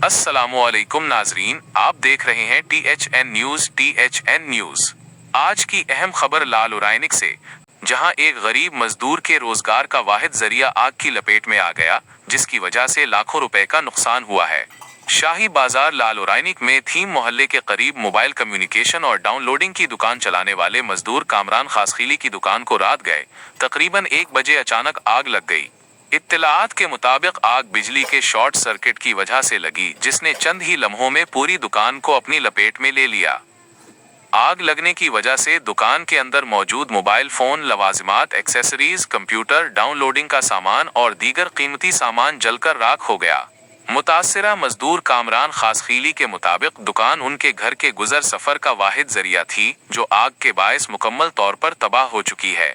अस्सलामु अलैकुम नाजरीन, आप देख रहे हैं THN न्यूज। आज की अहम खबर लाल उरायनिक से, जहां एक गरीब मजदूर के रोजगार का वाहिद जरिया आग की लपेट में आ गया, जिसकी वजह से लाखों रुपए का नुकसान हुआ है। शाही बाजार लाल उरायनिक में थीम मोहल्ले के करीब मोबाइल कम्युनिकेशन और डाउनलोडिंग की दुकान चलाने वाले मजदूर कामरान खासखीली की दुकान को रात गए तकरीबन 1 बजे अचानक आग लग गई। इत्तलाआत के मुताबिक आग बिजली के शॉर्ट सर्किट की वजह से लगी, जिसने चंद ही लम्हों में पूरी दुकान को अपनी लपेट में ले लिया। आग लगने की वजह से दुकान के अंदर मौजूद मोबाइल फोन, लवाजिमात, एक्सेसरीज, कंप्यूटर, डाउनलोडिंग का सामान और दीगर कीमती सामान जलकर राख हो गया। मुतासिरा मजदूर कामरान खासखीली के मुताबिक दुकान उनके घर के गुजर सफर का वाहिद जरिया थी, जो आग के बायस मुकम्मल तौर पर तबाह हो चुकी है।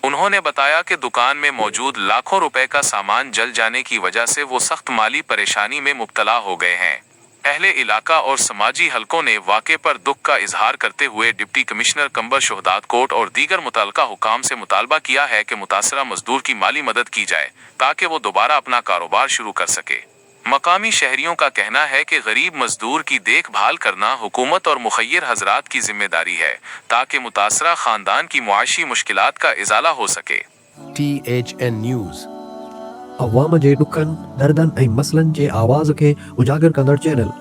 उन्होंने बताया कि दुकान में मौजूद लाखों रुपए का सामान जल जाने की वजह से वो सख्त माली परेशानी में मुब्तला हो गए हैं। अहले इलाका और समाजी हलकों ने वाक़े पर दुख का इजहार करते हुए डिप्टी कमिश्नर कंबर शोहदात कोर्ट और दीगर मुतल्लिका हुकाम से मुतालबा किया है कि मुतासरा मजदूर की माली मदद की जाए ताकि वो दोबारा अपना कारोबार शुरू कर सके। मकामी शहरियों का कहना है कि गरीब मजदूर की देखभाल करना हुकूमत और मुखय्यर हजरात की जिम्मेदारी है, ताकि मुतासरा खानदान की मुआशी मुश्किलात का इजाला हो सके। THN न्यूज़ अवाम जे ॾुखनि दर्दनि ऐं मसइलनि जे आवाज़ खे उजागर कंदड़ channel.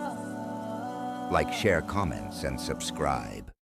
Like, share, comments, and subscribe.